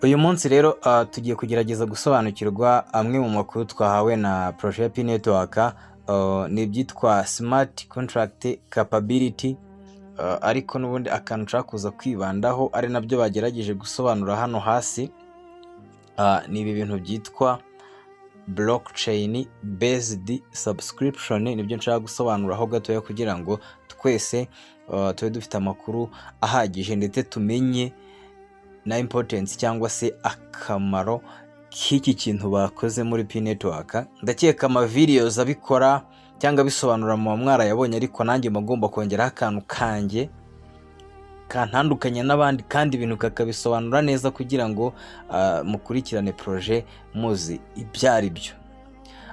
Uyu munsi rero tugiye kugerageza gusobanukirwa amwe mu makuru twahawe na projet ya P-Network, ni ibyitwa Smart Contract Capability, ariko n'ubundi akantu nshaka kuza kwibandaho ari nabyo bagerageje gusobanura hano hasi, ni ibi bintu byitwa blockchain based subscription. Nibyo nshaka gusobanuraho gatoya kugira ngo twese tube dufite amakuru ahagije ndetse tumenye na importance cyangwa se akamaro k'iki kintu bakoze muri P-Network. Ndakeka ama videos abikora cyangwa bisobanura mu mwara yabonye, ariko nanjye magomba kongeraho akantu kanjye kantandukanya n'abandi kandi ibintu kakabisobanura neza kugira ngo mukurikirane projet muzi ibyari byo.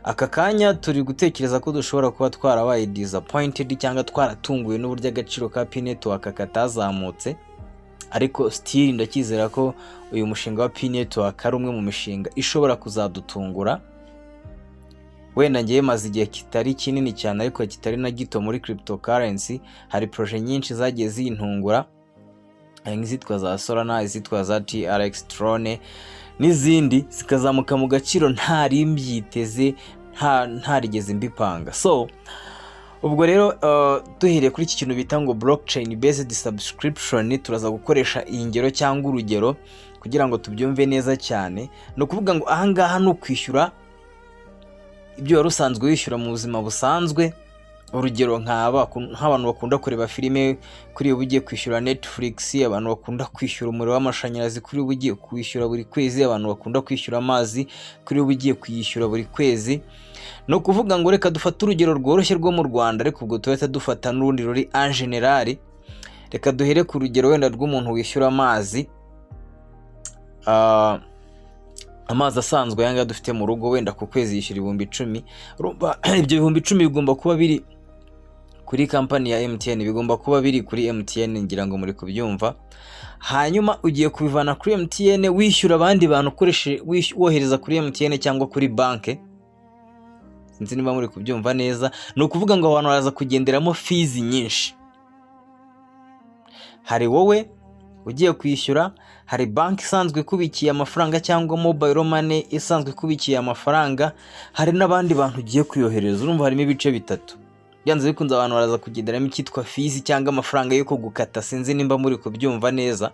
Aka kanya turi gutekereza ko dushobora kuba twarabaye disappointed cyangwa twaratunguwe n'uburyo agaciro ka P-Network katazamutse, ariko still ndakizera ko uyu mushinga wa P-Network ari umwe mu mishinga ishobora kuzadutungura. Wenda ngiye maze igihe kitari kinini cyane ariko kitari na gito muri cryptocurrency. Hari projet nyinshi zagiye zintungura, nk'izitwa za Solana, izitwa za TRX Tron n'izindi zikazamuka mu gaciro ntari mbyiteze, ntarigeze mbipanga. So ubwo rero duhereye kuri iki kintu bita ngo blockchain based subscription, turaza gukoresha iyi ngero cyangwa urugero kugira ngo tubyumve neza cyane. No kuvuga ngo ahangaha no kwishyura ibyo wari usanzwe wishyura mu buzima busanzwe. Urugero nk'abantu bakunda kureba filime, kuri ubu ugiye kwishyura Netflix, abantu bakunda kwishyura umuriro w'amashanyarazi, kuri ubu ugiye kwishyura buri kwezi, abantu bakunda kwishyura amazi, kuri ubu ugiye kuyishyura buri kwezi. No kuvuga ngo reka dufate urugero rworoshye rwo mu Rwanda, ariko ubwo tuhita dufata n'urundi ruri en general. Reka duhere ku rugero wenda rw'umuntu wishyura amazi, amazi asanzwe yanga dufite mu rugo, wenda ku kwezi yishyura 10,000. Urumva ibyo 10,000 bigomba kuba biri kuri company ya MTN, bigomba kuba biri kuri MTN, ngira ngo muri kubyumva. Hanyuma ugiye kubivana kuri MTN wishyura abandi bantu ukoreshe wohereza kuri MTN cyangwa kuri banke. Sinzi niba muri kubyumva neza. No kuvuga ngo abantu baraza kugenderamo fees nyinshi. Hari wowe ugiye kwishyura, hari bank isanzwe kubikiye amafaranga cyangwa mobile money isanzwe kubikiye amafaranga, hari n'abandi bantu ugiye kuyohereza. Urumva harimo ibice bitatu. Byanze bikunze abantu baraza kugenderamo icyitwa fees cyangwa amafaranga yo kugukata. Sinzi nimba muri kubyumva neza.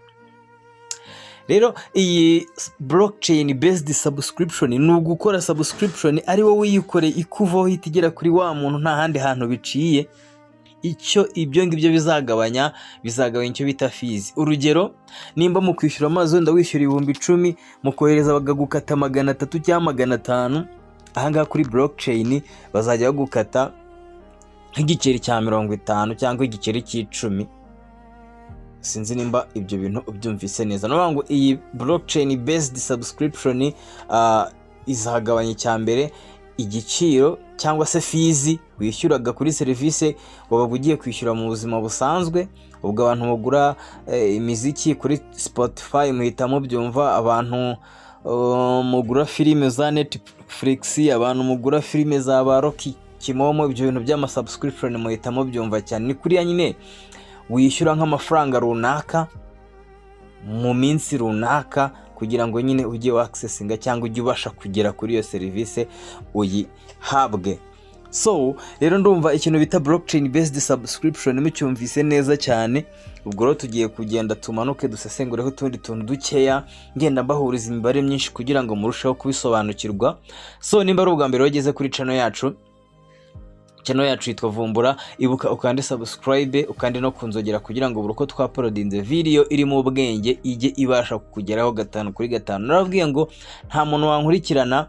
Rero iyi blockchain based subscription ni ugukora subscription ari wowe yikoreye ikuvaho itigera kuri wa muntu, nta handi hantu biciye. Ibyo ngibyo bizagabanya icyo bita fees. Urugero, nimba mu kwishyura amazi wenda wishyura 10,000, mu kohereza bagagukata 300 cyangwa 500, ahangaha kuri blockchain bazajya bagukata nk'igiceri cya 50 cyangwa igiceri cy'10. Sinzi nimba ibyo bintu ubyumvise neza. No ngo iyi blockchain based subscription izagabanya cyambere igiciro cyangwa se fees wishyuraga kuri service waba ugiye kwishyura mu buzima busanzwe. Ubwo abantu bagura imiziki kuri Spotify muhita mubyumva, abantu mugura filime za Netflix, abantu mugura filime za Baroki Kimomo, ibyo bintu by'ama subscription muhita mubyumva cyane. Ni kuri nyine wishyura nk'amafaranga runaka mu minsi runaka kugira ngo nyine ujye wa accessinga cyangwa ujye ubasha kugera kuri iyo service uyihabwe. So rero ndumva ikintu bita blockchain based subscription mucyumvise neza cyane. Ubwo rero tugiye kugenda tumanuke dusesengureho utundi tuntu dukeya, ngenda mbahuriza imibare myinshi kugira ngo murusheho kubisobanukirwa. So nimba ari ubwa mbere wageze kuri channel yacu yitwa Vumbura, ibuka ukande subscribe, ukande no kunzogera kugira ngo buruko twapolodinze video iri mu ubwenge ijye ibasha kukugeraho 5 kuri 5. Narabwiye ngo nta muntu wankurikirana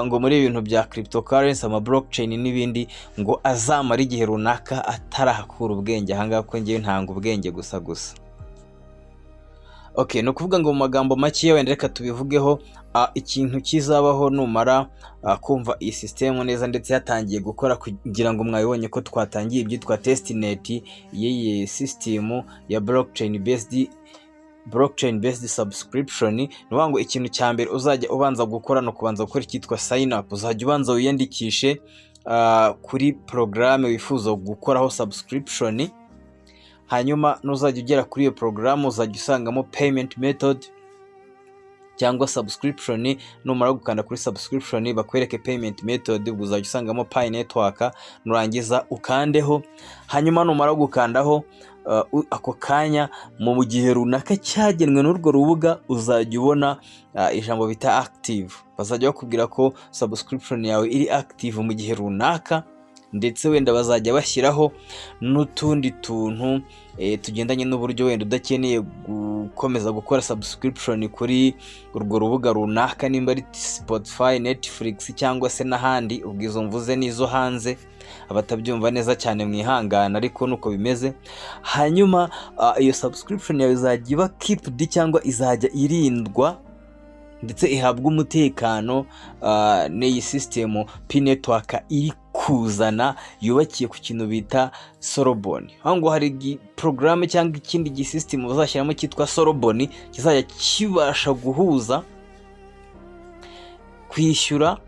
ngo muri ibintu bya cryptocurrency, ama blockchain n'ibindi ngo azamara igihe runaka atarahakura ubwenge. Ahangaha ko ngiye ntanga ubwenge gusa. Okay, no kuvuga ngo mu magambo make wenda reka tubivugeho. Ikintu kizabaho numara kumva iyi system neza ndetse yatangiye gukora, kugira ngo mwabibonye ko twatangiye ibyitwa testnet y'iyi system ya blockchain based subscription. Nuvuga ngo ikintu cya mbere uzajya ubanza gukora no kubanza gukora icyitwa sign up. Uzajya ubanza wiyandikishe kuri programme wifuza gukoraho subscription. Hanyuma nuzajya ugera kuri iyo program uzajya usangamo payment method, cyangwa subscription. Numara gukanda kuri subscription bakwereke payment method, ubwo uzajya usangamo Pi Network, nurangiza ukandeho. Hanyuma numara gukandaho ako kanya mu gihe runaka cyagenwe n'urwo rubuga uzajya ubona ijambo bita active. Bazajya bakubwira ko subscription yawe iri active mu gihe runaka, ndetse wenda bazajya bashyiraho n'utundi tuntu tugendanye n'uburyo wenda udakeneye gukomeza gukora subscription kuri urwo rubuga runaka, nimba ari Spotify, Netflix cyangwa se n'ahandi. Ubwizo mvuze n'izo hanze, abatabyumva neza cyane mwihangana, ariko nuko bimeze. Hanyuma iyo subscription yawe izajya iba keeped cyangwa izajya irindwa ndetse ihabwa umutekano n'iyi system Pi Network iri kuzana, yubakiye ku kintu bita Soloboni. Hango hari programme cyangwa ikindi gisystem bazashyiramo cyitwa Soloboni, kizajya kibasha guhuza kwishyura,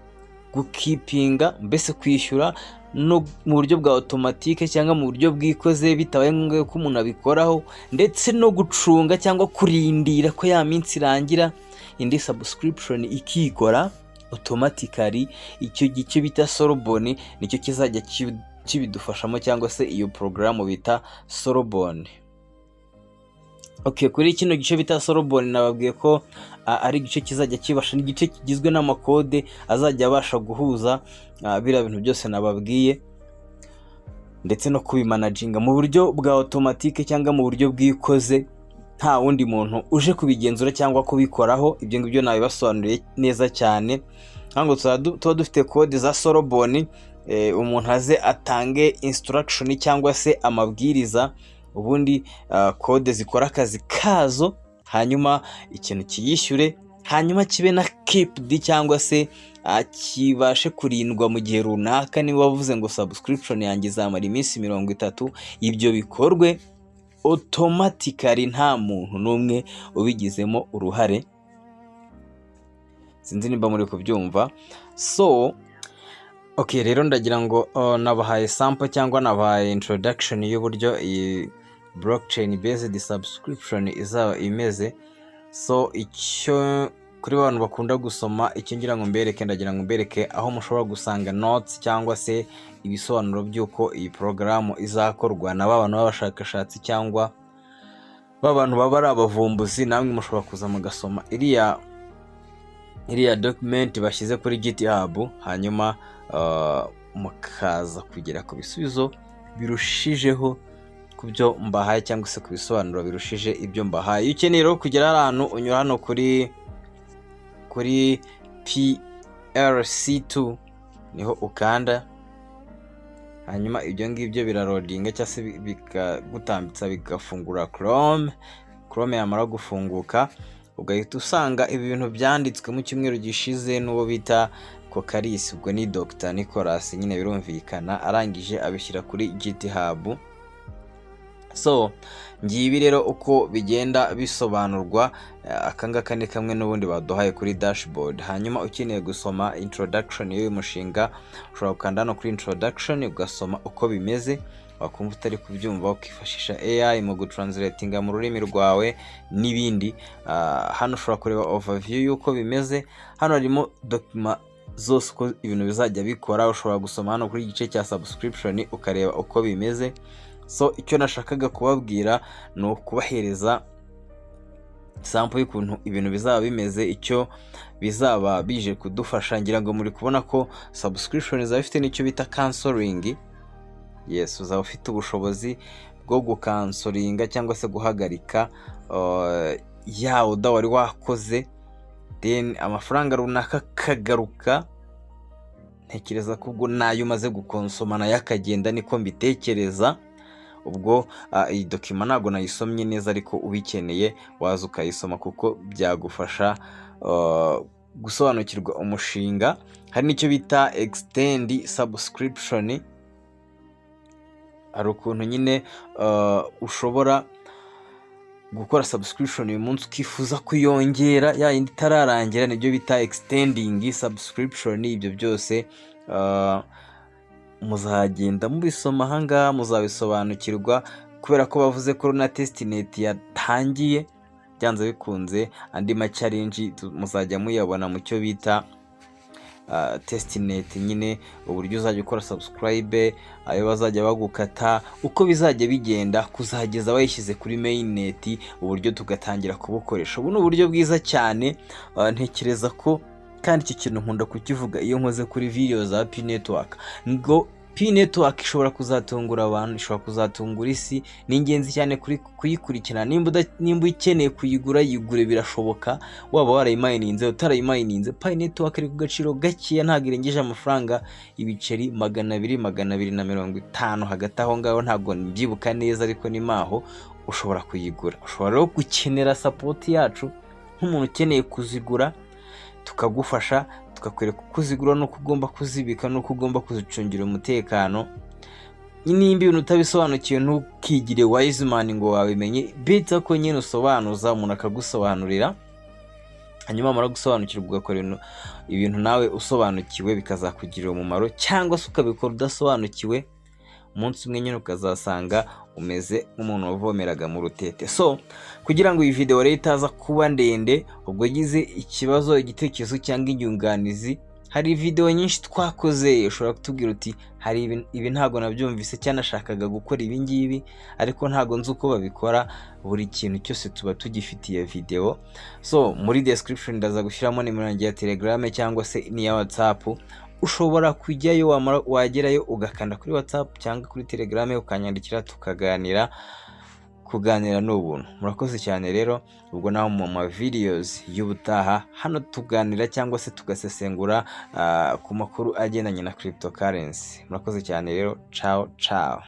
gukipinga, mbese kwishyura no mu buryo bwa automatique cyangwa mu buryo bwikoze bitabaye ngombwa ko umuntu abikoraho, ndetse no gucunga cyangwa kurindira ko ya minsi irangira indi subscription ikikora automatically. Icyo gice bita Soloboni nicyo kizajya kibidufashamo, cyangwa se iyo programu bita Soloboni. Okay, kuri kino gice bita Soloboni nababwiye ko ari igice kizajya kibasha, n'igice kigizwe n'amakode azajya abasha guhuza biriya bintu byose nababwiye, ndetse no kubimanaginga mu buryo bwa automatique cyangwa mu buryo bwikoze, nta wundi muntu uje kubigenzura cyangwa kubikoraho. Ibyo ngibyo nabibasobanuriye neza cyane. Hango tuba dufite kode za Soloboni, umuntu aze atange instruction cyangwa se amabwiriza, ubundi kode zikora akazi kazo, hanyuma ikintu kiyishyure, hanyuma kibe na keeped cyangwa se kibashe kurindwa mu gihe runaka. Niba wavuze ngo subscription yanjye izamara iminsi 30, ibyo bikorwe automatically, nta muntu n'umwe ubigizemo uruhare. Sinzi nimba muri kubyumva. So okay, rero ndagira ngo nabahaye sample cyangwa nabahaye introduction y'uburyo iyi blockchain based subscription izaba imeze. So icyo kuri abantu bakunda gusoma, icyo ngira ngo mbereke, ndagira ngo mbereke aho mushobora gusanga notes cyangwa se ibisobanuro by'uko iyi programu izakorwa na babantu b'abashakashatsi cyangwa babantu baba ari abavumbuzi. Namwe mushobora kuza mugasoma iriya document bashyize kuri GitHub, hanyuma mukaza kugera ku bisubizo birushijeho ku byo mbahaye, cyangwa se ku bisobanuro birushije ibyo mbahaye. Iyo ukeneye rero kugera ahantu, unyura hano kuri PRC2 niho ukanda, hanyuma ibyo ngibyo birarodinga cyangwa se bikagutambitsa bigafungura Chrome yamara gufunguka ugahita usanga ibi bintu byanditswe mu cyumweru gishize n'uwo bita Kokaris, ubwo ni Dr. Nicholas nyine, birumvikana arangije abishyira kuri GitHub. So ngibi rero uko bigenda bisobanurwa, akangaka ni kamwe n'ubundi baduhaye kuri dashboard. Hanyuma ukeneye gusoma introduction y'uyu mushinga, ushobora gukanda no kuri introduction ugasoma uko bimeze. Wakumva utari kubyumva ukifashisha AI mu gutranslatinga mu rurimi rwawe n'ibindi. Hano ushobora kureba overview y'uko bimeze. Hano harimo document zose uko ibintu bizajya bikora. Ushobora gusoma hano kuri igice cya subscription ukareba uko bimeze. So icyo nashakaga kubabwira ni ukubahereza sample y'ukuntu ibintu bizaba bimeze, icyo bizaba bije kudufasha. Ngira ngo muri kubona ko subscription izaba ifite n'icyo bita cancelling. Yes, uzaba ufite ubushobozi bwo gukansoringa cyangwa se guhagarika ya oda wari wakoze, then amafaranga runaka kagaruka. Ntekereza ko ubwo nayo umaze gukonsoma nayo akagenda, niko mbitekereza. Ubwo iyi document ntago nayisomye neza, ariko ubikeneye waza ukayisoma kuko byagufasha gusobanukirwa umushinga. Hari n'icyo bita extend subscription, ari ukuntu nyine ushobora gukora subscription uyu munsi ukifuza kuyongera ya yindi itararangira, nibyo bita extending subscription. Ibyo byose muzagenda mubisoma ahangaha, muzabisobanukirwa kubera ko bavuze ko na testnet yatangiye. byanze bikunze andi ma challenge muzajya muyabona mu cyo bita testnet, nyine uburyo uzajya ukora subscribe, ayo bazajya bagukata, uko bizajya bigenda kuzageza bayishyize kuri mainnet, uburyo tugatangira kubukoresha. Ubu ni uburyo bwiza cyane, ntekereza ko kandi iki kintu nkunda kukivuga iyo nkoze kuri video za P Network, ngo P Network ishobora kuzatungura abantu, ishobora kuzatungura isi. Ni ingenzi cyane kuyikurikirana. Nimba ukeneye kuyigura, yigure, birashoboka. Waba warayimayininze utarayimayininze, P Network iri ku gaciro gakeya, ntabwo irengeje amafaranga ibiceri 200 250 hagati aho ngaho, ntabwo mbyibuka neza ariko ni maho ushobora kuyigura. Ushobora rero gukenera support yacu nk'umuntu ukeneye kuzigura, tukagufasha, tukakwereka uko uzigura no kugomba kuzibika no kugomba kuzicungira umutekano. Nimba ibintu utabisobanukiwe ntukigire wise man ngo wabimenye, bita ko nyine usobanuza, umuntu akagusobanurira, hanyuma amara gusobanukirwa ugakora ibintu nawe usobanukiwe bikazakugirira umumaro, cyangwa se ukabikora udasobanukiwe, umunsi umwe nyine ukazasanga umeze nk'umuntu wavomeraga mu rutete. So kugira ngo iyi video rero itaza kuba ndende, ubwo gize ikibazo, igitekerezo cyangwa inyunganizi, hari video nyinshi twakoze, ushobora kutubwira uti hari ibi ntago nabyumvise cyanashakaga gukora ibi ngibi ariko ntago nzi uko babikora. Buri kintu cyose tuba tugifitiye video. So muri description ndaza gushyiramo nimero yanjye ya Telegram cyangwa se niya WhatsApp, ushobora kujyayo, wagerayo ugakanda kuri WhatsApp cyangwa kuri Telegram ukanyandikira tukaganira. Kuganira n'ubuntu. Murakoze cyane rero, ubwo naho mu ma videos y'ubutaha hano tuganira cyangwa se tugasesengura ku makuru agendanye na cryptocurrency. Murakoze cyane rero, ciao ciao.